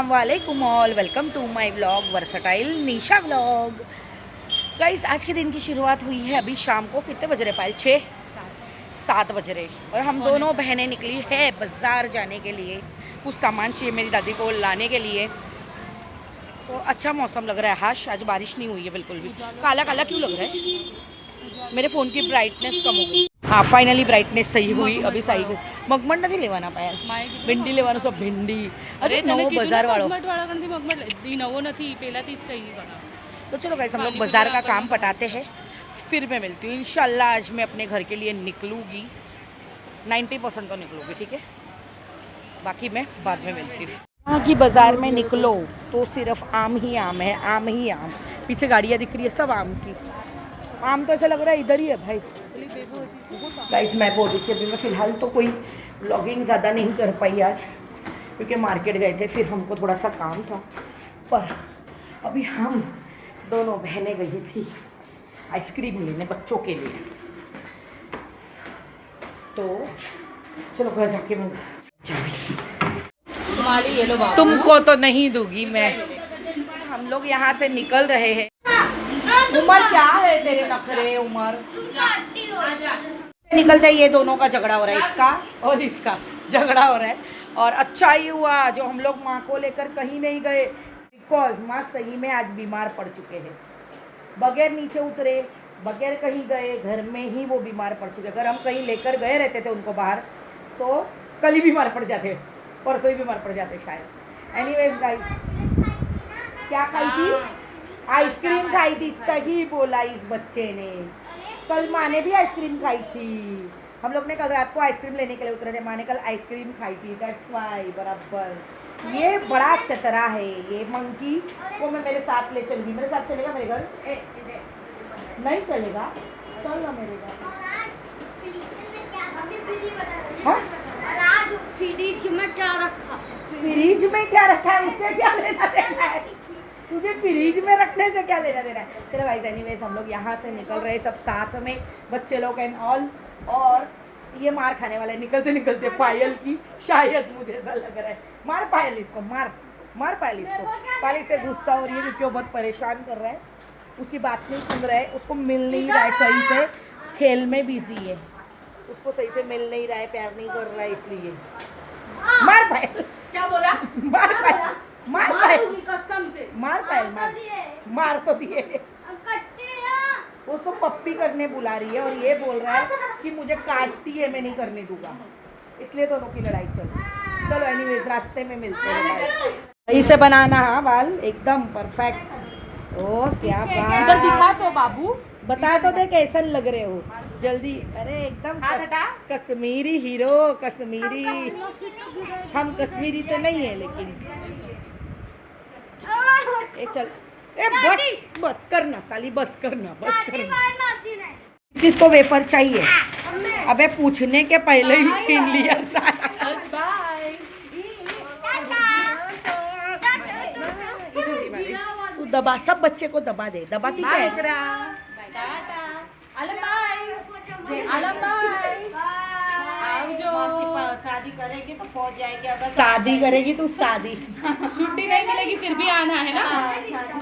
अस्सलाम वालेकुम all, welcome to my vlog versatile Nisha vlog. Guys, आज के दिन की शुरुआत हुई है अभी शाम को। कितने बज रहे पायल? 7 बज रहे और हम दोनों बहनें निकली है बाज़ार जाने के लिए। कुछ सामान चाहिए मेरी दादी को लाने के लिए। तो अच्छा मौसम लग रहा है। हाश आज बारिश नहीं हुई है बिल्कुल भी। काला काला क्यों लग रहा है? मेरे फ़ोन की ब्राइटनेस कम हो गई। हाँ, फाइनली ब्राइटनेस सही हुई। अभी सही मगमट नहीं लेवाना पायल, भिंडी लेवानो सब भिंडी। अरे नवो बाजार वालों तो चलो गाइस, हम लोग बाजार का काम पटाते हैं, फिर मैं मिलती हूँ इंशाल्लाह। आज मैं अपने घर के लिए निकलूँगी, 90% तो निकलूँगी, ठीक है। बाकी मैं बाद में मिलती हूँ। यहाँ की बाज़ार में निकलो तो सिर्फ आम ही आम है, आम ही आम। पीछे गाड़ियाँ दिख रही है, सब आम की। आम तो ऐसा लग रहा है इधर ही है भाई। गाइस, मैं बोल रही थी अभी मैं फ़िलहाल तो कोई व्लॉगिंग ज़्यादा नहीं कर पाई आज, क्योंकि मार्केट गए थे, फिर हमको थोड़ा सा काम था। पर अभी हम दोनों बहनें गई थी आइसक्रीम लेने बच्चों के लिए। तो चलो घर जाके मैं तुमको तो नहीं दूंगी मैं। हम लोग यहाँ से निकल रहे हैं। उमर क्या है तेरे नखरे? उमर निकलते ये दोनों का झगड़ा हो रहा है, इसका और इसका झगड़ा हो रहा है। और अच्छा ही हुआ जो हम लोग माँ को लेकर कहीं नहीं गए, बिकॉज माँ सही में आज बीमार पड़ चुके हैं। बगैर नीचे उतरे, बगैर कहीं गए, घर में ही वो बीमार पड़ चुके। अगर हम कहीं लेकर गए रहते थे उनको बाहर तो कल ही बीमार पड़ जाते, परसों ही बीमार पड़ जाते शायद। एनीवेज गाइस, क्या खाई थी? आइसक्रीम खाई थी। सही बोला इस बच्चे ने। कल माँ ने भी आइसक्रीम खाई थी। हम लोग ने कल रात को आइसक्रीम लेने के लिए उतरे थे। माँ ने कल आइसक्रीम खाई थी, दैट्स वाई। बराबर। ये बड़ा चतरा है ये मंकी को मैं मेरे साथ ले चलूँगी। मेरे साथ चलेगा मेरे घर? नहीं चलेगा? चल ना मेरे घर। फ्रिज में क्या रखा? फ्रिज में क्या रखा है उससे क्या लेना देना है? तुझे फ्रिज में रखने से क्या लेना देना है? चलो गाइस, एनीवेज हम लोग यहाँ से निकल रहे सब साथ में, बच्चे लोग एंड ऑल। और ये मार खाने वाला है निकलते निकलते पायल की, शायद मुझे ऐसा लग रहा है। मार पायल इसको, मार मार पायल इसको। पायल से गुस्सा हो रही है क्योंकि वो बहुत परेशान कर रहा है, उसकी बात नहीं सुन रहा है, उसको मिल नहीं रहा है सही से, खेल में बिजी है, उसको सही से मिल नहीं रहा है, प्यार नहीं कर रहा है, इसलिए मार पायल। क्या बोला? मार पायल, मार पायल, कसम से मार पायल, मार तो दिए। उसको पप्पी करने बुला रही है और ये बोल रहा है कि मुझे काटती है, मैं नहीं करने दूंगा, इसलिए दोनों की लड़ाई चल रही। चलो एनीवेज, रास्ते में मिलते हैं। सही से बनाना, हाँ बाल एकदम परफेक्ट। ओ क्या बात, इधर दिखा तो बाबू, बता तो दे कैसन लग रहे हो जल्दी। अरे एकदम कश्मीरी हीरो, कश्मीरी। हम कश्मीरी तो नहीं है लेकिन ए चल, ए बस बस करना साली, बस करना, बस करना। किसको वेफर चाहिए? अबे पूछने के पहले ही छीन लिया सारा। तू दबा, सब बच्चे को दबा दे। दबाती क्या है? शादी करेगी तो पहुंच जाएगी। अगर शादी करेगी तो शादी छुट्टी नहीं मिलेगी फिर भी आना है ना।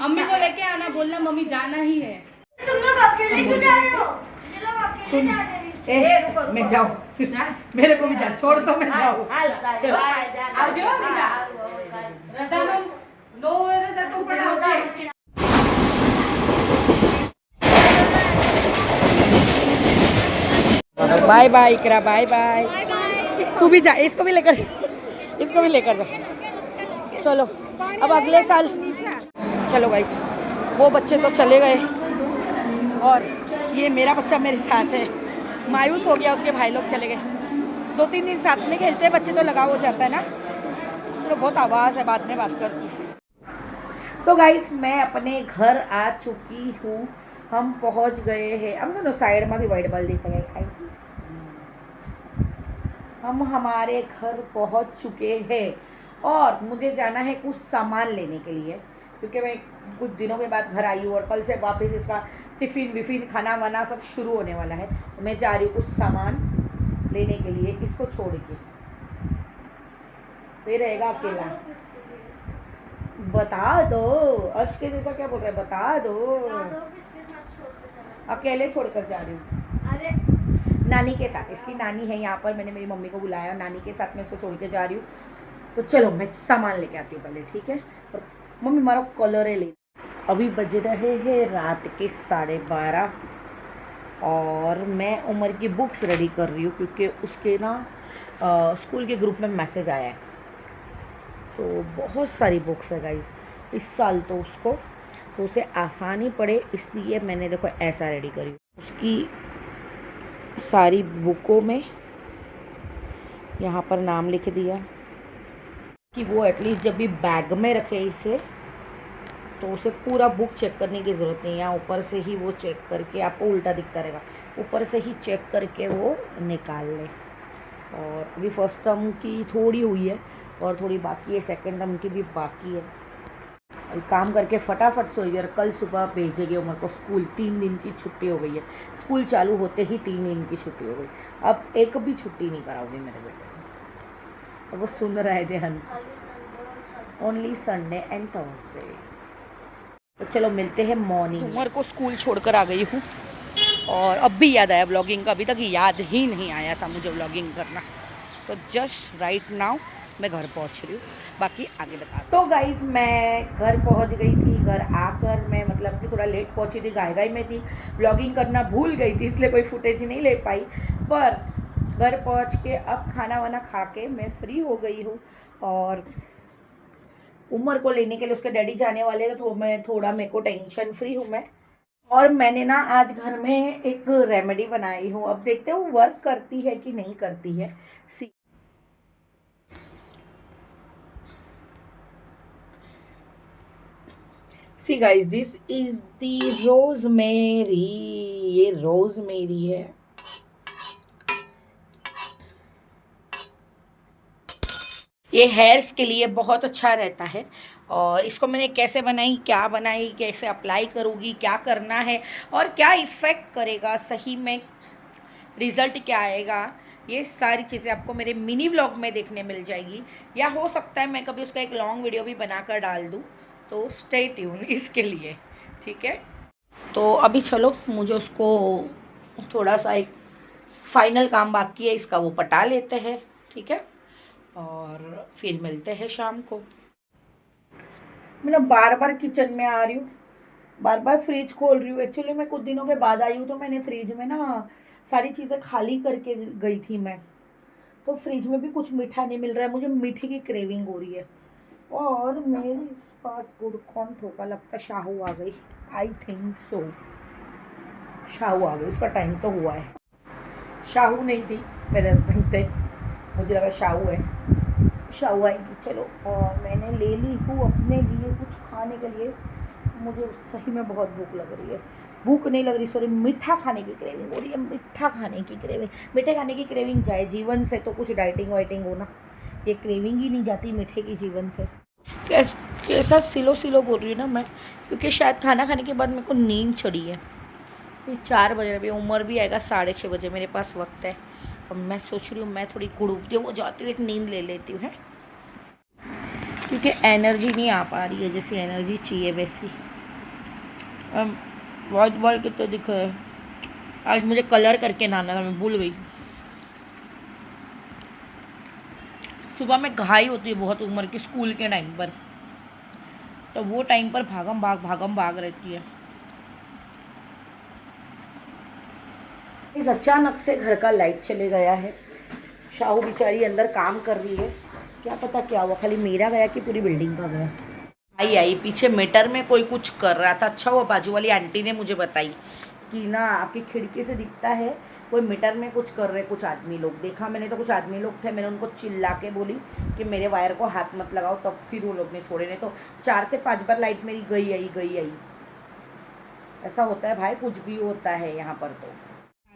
अम्मी को लेके आना, बोलना मम्मी जाना ही है। तुम लोग अकेले क्यों जा रहे हो? ये लोग अकेले जा रहे हैं। मैं जाऊँ? मेरे को भी जा, छोड़ तो मैं जाऊँ। बाय बाय इकरा, बाय बाय। तू भी जा, इसको भी लेकर जा, इसको भी लेकर जा। चलो अब अगले साल। चलो गाइस, वो बच्चे तो चले गए और ये मेरा बच्चा मेरे साथ है। मायूस हो गया, उसके भाई लोग चले गए। 2-3 दिन साथ में खेलते हैं बच्चे तो लगाव हो जाता है ना। चलो बहुत आवाज़ है, बाद में बात करती हूँ। तो गाइस, मैं अपने घर आ चुकी हूँ। हम पहुँच गए हैं। हम दोनों साइड में वाइट बॉल दिख रहे हैं। हम हमारे घर पहुँच चुके हैं और मुझे जाना है कुछ सामान लेने के लिए, क्योंकि मैं कुछ दिनों के बाद घर आई हूँ और कल से वापस इसका टिफ़िन विफ़िन खाना वाना सब शुरू होने वाला है। तो मैं जा रही हूँ कुछ सामान लेने के लिए, इसको छोड़ के। तो ये रहेगा अकेला। बता दो, अर्श के जैसा क्या बोल रहा है, बता दो। इसके साथ छोड़ते चला। अकेले छोड़कर जा रही हूँ अरे नानी के साथ, इसकी नानी है यहाँ पर, मैंने मेरी मम्मी को बुलाया, नानी के साथ मैं इसको छोड़ के जा रही हूँ। तो चलो मैं सामान लेके आती हूँ पहले, ठीक है। और मम्मी मारो कलर है ले। अभी बज रहे हैं रात के 12:30 और मैं उमर की बुक्स रेडी कर रही हूँ क्योंकि उसके ना स्कूल के ग्रुप में मैसेज आया है। तो बहुत सारी बुक्स है गाइस इस साल, तो उसको तो उसे आसानी पड़े इसलिए मैंने देखो ऐसा रेडी करी। उसकी सारी बुकों में यहाँ पर नाम लिख दिया कि वो एटलीस्ट जब भी बैग में रखे इसे तो उसे पूरा बुक चेक करने की ज़रूरत नहीं है। यहाँ ऊपर से ही वो चेक करके, आपको उल्टा दिखता रहेगा, ऊपर से ही चेक करके वो निकाल ले। और अभी फर्स्ट टर्म की थोड़ी हुई है और थोड़ी बाकी है, सेकंड टर्म की भी बाकी है। काम करके फटाफट सोइए और कल सुबह भेजेंगे उमर को स्कूल। 3 दिन की छुट्टी हो गई है, स्कूल चालू होते ही 3 दिन की छुट्टी हो गई। अब एक भी छुट्टी नहीं कराओगे मेरे बेटे को। और वो सुन रहे थे हंस, ओनली संडे एंड थर्सडे। तो चलो मिलते हैं मॉर्निंग। उमर को स्कूल छोड़कर आ गई हूँ और अब भी याद आया व्लॉगिंग का, अभी तक याद ही नहीं आया था मुझे व्लॉगिंग करना। तो जस्ट राइट नाउ मैं घर पहुंच रही हूँ, बाकी आगे बता। तो गाइज मैं घर पहुंच गई थी। घर आकर मैं मतलब कि थोड़ा लेट पहुंची थी, गाय में थी, व्लॉगिंग करना भूल गई थी इसलिए कोई फुटेज नहीं ले पाई। पर घर पहुंच के अब खाना वाना खा के मैं फ्री हो गई हूँ और उमर को लेने के लिए उसके डैडी जाने वाले थे, तो मैं थोड़ा मेरे को टेंशन फ्री हूँ मैं। और मैंने ना आज घर में एक रेमेडी बनाई हूँ, अब देखते हो वर्क करती है कि नहीं करती है। See guys, this is the rosemary. ये रोजमेरी है। ये हेयर्स के लिए बहुत अच्छा रहता है। और इसको मैंने कैसे बनाई, क्या बनाई, कैसे अप्लाई करूँगी, क्या करना है और क्या इफ़ेक्ट करेगा, सही में रिज़ल्ट क्या आएगा, ये सारी चीज़ें आपको मेरे मिनी व्लॉग में देखने मिल जाएगी। या हो सकता है मैं कभी उसका एक लॉन्ग वीडियो भी बनाकर डाल दूँ, तो स्टे ट्यून इसके लिए, ठीक है। तो अभी चलो मुझे उसको थोड़ा सा एक फाइनल काम बाकी है इसका, वो पटा लेते हैं, ठीक है। और फिर मिलते हैं शाम को। मैं ना बार बार किचन में आ रही हूँ, बार बार फ्रिज खोल रही हूँ। एक्चुअली मैं कुछ दिनों के बाद आई हूँ तो मैंने फ्रिज में ना सारी चीज़ें खाली करके गई थी मैं, तो फ्रिज में भी कुछ मीठा नहीं मिल रहा है, मुझे मीठे की क्रेविंग हो रही है। और मेरे पास गुड़ कौन ठोका, लगता शाहू आ गई, आई थिंक सो शाहू आ गई, उसका टाइम तो हुआ है। शाहू नहीं थी, मेरे हस्बैंड थे, मुझे लगा शाहू है, शाहू आएगी। चलो, और मैंने ले ली हूँ अपने लिए कुछ खाने के लिए। मुझे सही में बहुत भूख लग रही है, भूख नहीं लग रही सॉरी, मीठा खाने की क्रेविंग हो रही है, मीठा खाने की क्रेविंग। मीठे खाने की क्रेविंग जाए जीवन से तो कुछ डाइटिंग वाइटिंग हो ना, ये क्रेविंग ही नहीं जाती मीठे की जीवन से। कैसा सिलो सिलो बोल रही हूँ ना मैं, क्योंकि शायद खाना खाने के बाद मेरे को नींद चढ़ी है। ये 4 बज रहे, अभी उमर भी आएगा 6:30 बजे, मेरे पास वक्त है। अब मैं सोच रही हूँ मैं थोड़ी गुड़ुबती हूँ, वो जाती हुई एक नींद ले लेती हूँ, है, क्योंकि एनर्जी नहीं आ पा रही है जैसी एनर्जी चाहिए वैसी। बहुत बाल कितना दिख रहा है। आज मुझे कलर करके नहाना था, मैं भूल गई। सुबह में घाई होती है बहुत उमर की स्कूल के टाइम पर, तो वो टाइम पर भागम भाग रहती है। इस अचानक से घर का लाइट चले गया है, शाहू बेचारी अंदर काम कर रही है, क्या पता क्या हुआ, खाली मेरा गया कि पूरी बिल्डिंग का गया। आई पीछे मीटर में कोई कुछ कर रहा था। अच्छा, वो बाजू वाली आंटी ने मुझे बताई कि ना आपकी खिड़की से दिखता है कोई मीटर में कुछ कर रहे कुछ आदमी लोग। देखा मैंने तो कुछ आदमी लोग थे, मैंने उनको चिल्ला के बोली कि मेरे वायर को हाथ मत लगाओ, तब फिर वो लोग ने छोड़े, नहीं तो 4 से 5 बार लाइट मेरी गई आई। ऐसा होता है भाई, कुछ भी होता है यहाँ पर। तो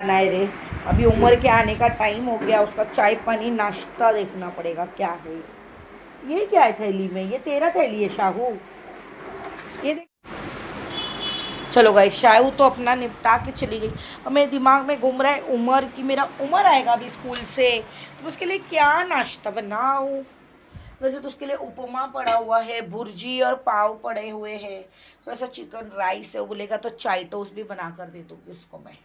नहीं रे, अभी उमर के आने का टाइम हो गया, उसका चाय पानी नाश्ता देखना पड़ेगा क्या है। ये क्या है थैली में, ये तेरा थैली है शाहू, ये देख। चलो गाइस, शाहू तो अपना निपटा के चली गई। और मेरे दिमाग में घूम रहा है उमर की, मेरा उमर आएगा अभी स्कूल से, तो उसके लिए क्या नाश्ता बनाऊँ, वैसे तो उसके लिए उपमा पड़ा हुआ है, भुर्जी और पाव पड़े हुए हैं, थोड़ा सा चिकन राइस है। वो बोलेगा तो चाय टोस्ट भी बना कर दे दूँगी उसको मैं,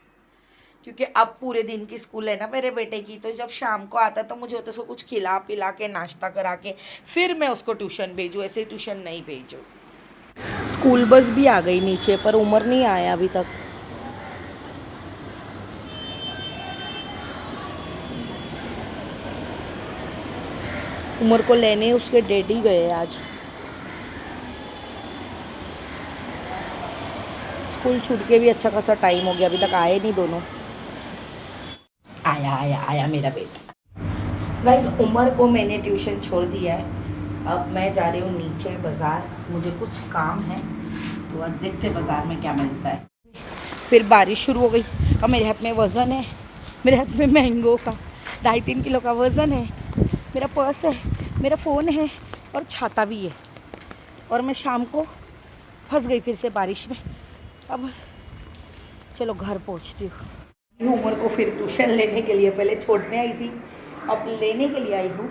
क्योंकि अब पूरे दिन की स्कूल है ना मेरे बेटे की, तो जब शाम को आता है तो मुझे होता है उसको कुछ खिला पिला के नाश्ता करा के फिर मैं उसको ट्यूशन भेजूँ, ऐसे ट्यूशन नहीं भेजूँ। स्कूल बस भी आ गई नीचे, पर उमर नहीं आया अभी तक। उमर को लेने उसके डैडी गए आज। स्कूल छूट के भी अच्छा खासा टाइम हो गया, अभी तक आए नहीं दोनों। आया मेरा बेटा। गाइस उमर को मैंने ट्यूशन छोड़ दिया है, अब मैं जा रही हूँ नीचे बाज़ार, मुझे कुछ काम है, तो अब देखते बाज़ार में क्या मिलता है। फिर बारिश शुरू हो गई, और मेरे हाथ में वज़न है, मेरे हाथ में मैंगो का 2.5-3 किलो का वज़न है, मेरा पर्स है, मेरा फ़ोन है और छाता भी है, और मैं शाम को फंस गई फिर से बारिश में। अब चलो घर पहुँचती हूँ। उमर को फिर ट्यूशन लेने के लिए, पहले छोड़ने आई थी, अब लेने के लिए आई हूँ,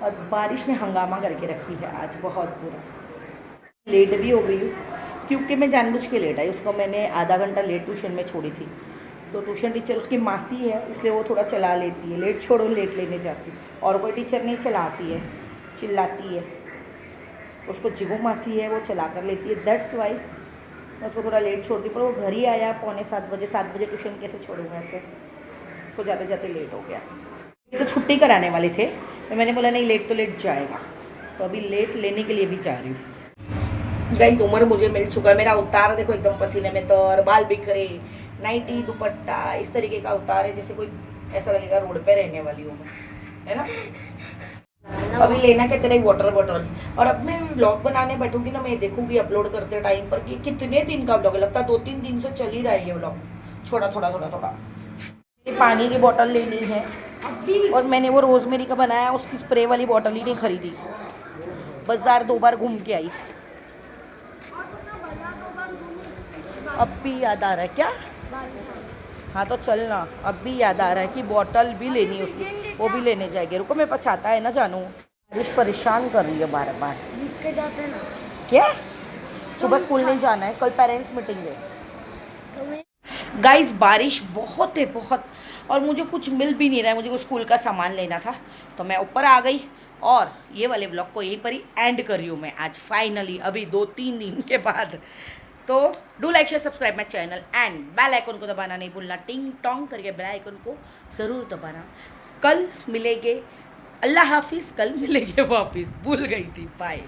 और बारिश ने हंगामा करके रखी है आज बहुत बुरा। लेट भी हो गई हूँ, क्योंकि मैं जानबूझ के लेट आई। उसको मैंने आधा घंटा लेट ट्यूशन में छोड़ी थी, तो ट्यूशन टीचर उसकी मासी है, इसलिए वो थोड़ा चला लेती है, लेट छोड़ो लेट लेने जाती, और कोई टीचर नहीं चलाती है, चिल्लाती है। उसको जिगो मासी है, वो चला कर लेती है, दैट्स वाई मैं उसको थोड़ा लेट छोड़ती, पर वो घर ही आया 6:45 बजे। 7 बजे ट्यूशन कैसे छोड़ूंगा ऐसे, तो जाते जाते लेट हो गया। तो छुट्टी कराने वाले थे, तो मैंने बोला नहीं लेट तो लेट जाएगा, तो अभी लेट लेने के लिए भी जा रही हूँ। गाइस उमर मुझे मिल चुका है, मेरा उतार देखो एकदम पसीने में तर, बाल बिखरे, नाइटी दुपट्टा इस तरीके का उतार है, जैसे कोई ऐसा लगेगा रोड पे रहने वाली हूँ मैं, है ना। अभी लेना क्या तेरा एक वाटर बॉटल। और अब मैं व्लॉग बनाने बैठूंगी ना, मैं देखूंगी अपलोड करते टाइम पर कि कितने दिन का व्लॉग है, लगता है 2-3 दिन से चल ही रहा है ये व्लॉग, थोड़ा। पानी की बोतल लेनी है, और मैंने वो रोजमेरी का बनाया उसकी स्प्रे वाली बोतल ही नहीं खरीदी, बाजार 2 बार घूम के आई। अब भी याद आ रहा है क्या? हाँ तो चलना, अब भी याद आ रहा है कि बोतल भी लेनी है उसकी, वो भी लेने जाएंगे। रुको मेरे पास छाता है ना जानू, बारिश परेशान कर रही है बार बार। जाते हैं ना क्या सुबह स्कूल नहीं जाना है, कल पेरेंट्स मीटिंग है। गाइस बारिश बहुत है बहुत, और मुझे कुछ मिल भी नहीं रहा है, मुझे कुछ स्कूल का सामान लेना था, तो मैं ऊपर आ गई, और ये वाले ब्लॉग को यहीं पर ही एंड कर रही हूँ मैं आज फाइनली, अभी 2-3 दिन के बाद। तो do like share subscribe my channel and bell icon को दबाना नहीं भूलना, टिंग टोंग करके बेल आइकन को ज़रूर दबाना। कल मिलेंगे, अल्लाह हाफिज़, कल मिलेंगे वापस, भूल गई थी, बाय।